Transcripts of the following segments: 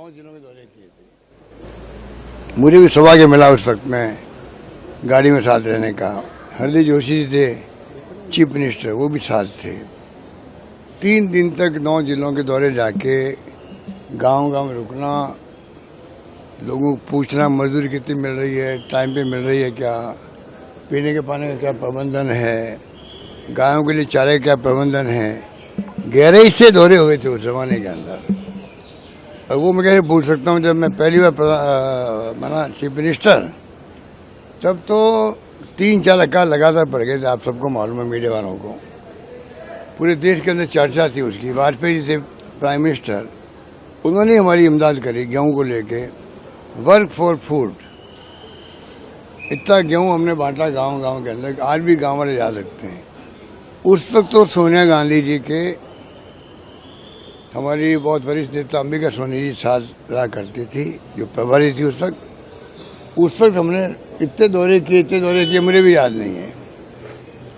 9 जिलों के दौरे किए थे। मुझे भी सौभाग्य मिला उस वक्त में गाड़ी में साथ रहने का। हरदीप जोशी जी थे चीफ मिनिस्टर, वो भी साथ थे। 3 दिन तक 9 जिलों के दौरे जाके गांव-गांव में रुकना, लोगों को पूछना मजदूरी कितनी मिल रही है, टाइम पे मिल रही है क्या, पीने के पानी का क्या प्रबंधन है, गायों के लिए चारे का क्या प्रबंधन है। गहराई से दौरे हुए थे उस जमाने के अंदर। वो मैं कैसे भूल सकता हूँ, जब मैं पहली बार बना चीफ मिनिस्टर, तब तो 3-4 अकाल लगातार पड़ गए थे। आप सबको मालूम है, मीडिया वालों को, पूरे देश के अंदर चर्चा थी उसकी। वाजपेयी जी थे प्राइम मिनिस्टर, उन्होंने हमारी इमदाद करी गेहूं को लेके। वर्क फॉर फूड, इतना गेहूं हमने बांटा गांव-गांव के अंदर, आज भी गांव वाले याद रखते हैं। उस वक्त तो सोनिया गांधी जी के, हमारी बहुत वरिष्ठ नेता अंबिका सोनी जी साथ रहा करती थी, जो प्रभारी थी उस वक्त हमने इतने दौरे किए, मुझे भी याद नहीं है,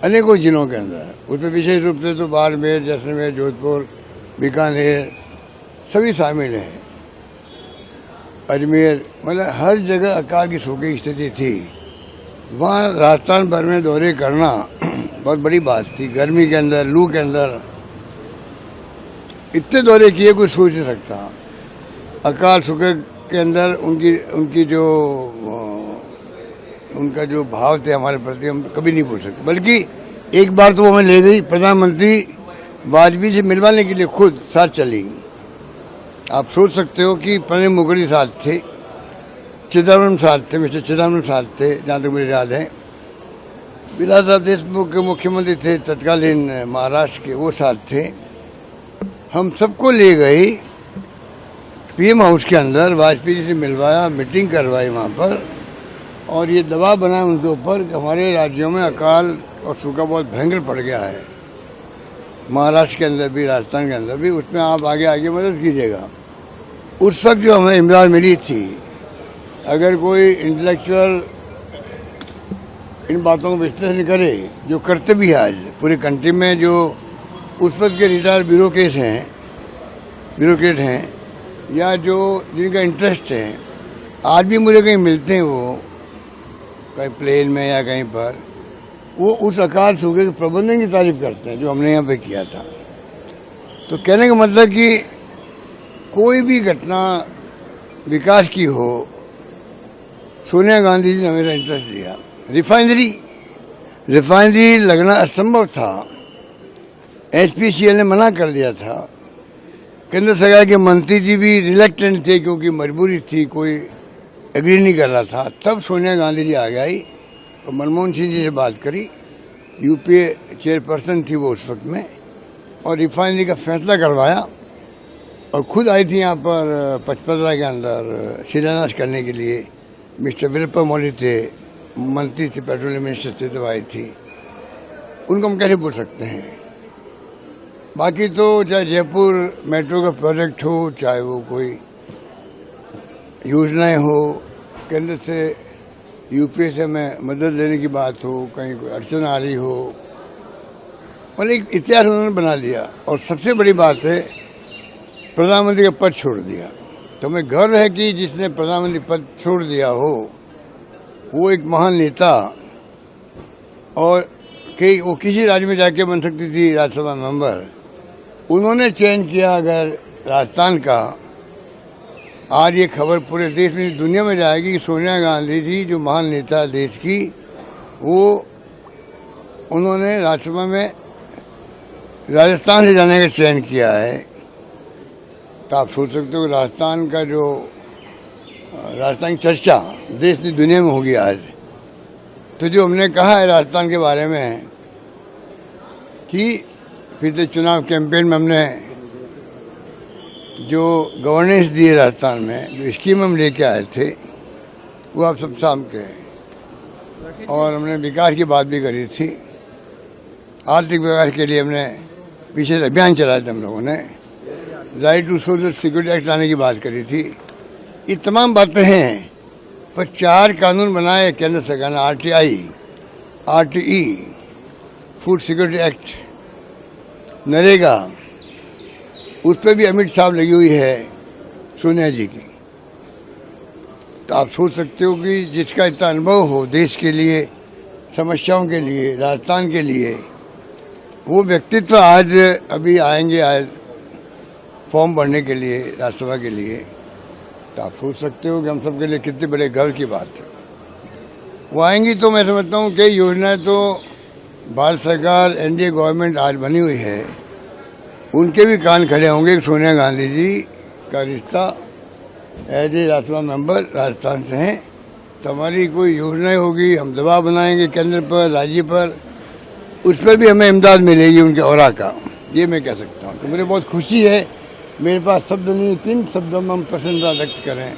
अनेकों जिलों के अंदर। उसमें विशेष रूप से तो बाड़मेर, जैसलमेर, जोधपुर, बीकानेर सभी शामिल हैं, अजमेर, मतलब हर जगह अकाल की सूखी स्थिति थी। वहाँ राजस्थान भर में दौरे करना बहुत बड़ी बात थी। गर्मी के अंदर, लू के अंदर इतने दौरे किए कोई सोच नहीं सकता। अकाल सूखे के अंदर उनका जो भाव थे हमारे प्रति, हम कभी नहीं भूल सकते। बल्कि एक बार तो हमें ले गई, प्रधानमंत्री वाजपेयी से मिलवाने के लिए खुद साथ चली। आप सोच सकते हो कि प्रणब मुखर्जी साथ थे, चिदम्बरम साथ थे, मिस्टर चिदम्बरम साथ थे, जहाँ तक मुझे याद है। विलास साहब देशमुख के मुख्यमंत्री थे तत्कालीन महाराष्ट्र के, वो साथ थे। हम सबको ले गई पीएम हाउस के अंदर, वाजपेयी जी से मिलवाया, मीटिंग करवाई वहाँ पर, और ये दबाव बनाया उनके ऊपर कि हमारे राज्यों में अकाल और सूखा बहुत भयंकर पड़ गया है, महाराष्ट्र के अंदर भी, राजस्थान के अंदर भी, उसमें आप आगे मदद कीजिएगा। उस वक्त जो हमें इमदाद मिली थी, अगर कोई इंटेलेक्चुअल इन बातों को विश्लेषण करे, जो करते भी है आज पूरे कंट्री में, जो उस वक्त के रिटायर्ड ब्यूरोक्रेट हैं, या जो जिनका इंटरेस्ट है, आज भी मुझे कहीं मिलते हैं, वो कहीं प्लेन में या कहीं पर, वो उस अकाल सूखे के प्रबंधन की तारीफ करते हैं जो हमने यहाँ पे किया था। तो कहने का मतलब कि कोई भी घटना विकास की हो, सोनिया गांधी जी ने मेरा इंटरेस्ट दिया। रिफाइनरी लगना असंभव था, HPCL ने मना कर दिया था। केंद्र सरकार के मंत्री जी भी रिलेक्टेंट थे, क्योंकि मजबूरी थी, कोई एग्री नहीं कर रहा था। तब सोनिया गांधी जी आ गई तो मनमोहन सिंह जी से बात करी, UPA चेयरपर्सन थी वो उस वक्त में, और रिफाइनरी का फैसला करवाया। और खुद आई थी यहाँ पर पचपदरा के अंदर शिलान्यास करने के लिए। मिस्टर वीरप्पा मोइली थे, मंत्री थे, पेट्रोलियम मिनिस्टर थे, तो आई थी। उनको हम कैसे भूल सकते हैं। बाकी तो चाहे जयपुर मेट्रो का प्रोजेक्ट हो, चाहे वो कोई योजनाएं हो, केंद्र से UPA से हमें मदद लेने की बात हो, कहीं कोई अड़चन आ रही हो, मतलब एक इतिहास उन्होंने बना दिया। और सबसे बड़ी बात है, प्रधानमंत्री का पद छोड़ दिया। तो हमें गर्व है कि जिसने प्रधानमंत्री पद छोड़ दिया हो, वो एक महान नेता, और वो किसी राज्य में जाके बन सकती थी राज्यसभा मेंबर, उन्होंने चयन किया अगर राजस्थान का। आज ये खबर पूरे देश में, दुनिया में जाएगी कि सोनिया गांधी जी जो महान नेता देश की, वो उन्होंने राज्यसभा में राजस्थान से जाने का चयन किया है। तो आप सोच सकते हो राजस्थान का जो राजस्थान की चर्चा देश की दुनिया में होगी आज। तो जो हमने कहा है राजस्थान के बारे में कि पिछले चुनाव कैंपेन में हमने जो गवर्नेंस दी राजस्थान में, जो स्कीम हम लेके आए थे, वो आप सब सामने के, और हमने विकास की बात भी करी थी। आर्थिक विकास के लिए हमने विशेष अभियान चलाया था हम लोगों ने। Right to social security act लाने की बात करी थी। ये तमाम बातें हैं, पर 4 कानून बनाए केंद्र सरकार ने, RTE, food security act, NREGA, उस पर भी अमिट साहब लगी हुई है। सोनिया जी की। तो आप सोच सकते हो कि जिसका इतना अनुभव हो देश के लिए, समस्याओं के लिए, राजस्थान के लिए, वो व्यक्तित्व आज अभी आएंगे आज फॉर्म भरने के लिए राज्यसभा के लिए। तो आप सोच सकते हो कि हम सब के लिए कितने बड़े गर्व की बात है। वो आएंगी तो मैं समझता हूँ कई योजनाएं तो भारत सरकार एनडीए गवर्नमेंट आज बनी हुई है, उनके भी कान खड़े होंगे। सोनिया गांधी जी का रिश्ता as a Rajya Sabha member Rajasthan से हैं, तो हमारी कोई योजनाएं होगी, हम दबाव बनाएंगे केंद्र पर, राज्य पर, उस पर भी हमें इमदाद मिलेगी उनके औरा का, ये मैं कह सकता हूँ। तो मुझे बहुत खुशी है, मेरे पास शब्द नहीं, किन शब्दों में हम प्रसन्नता व्यक्त करें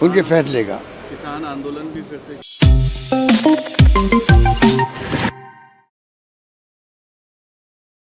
उनके फैसले का। किसान आंदोलन भी फिर से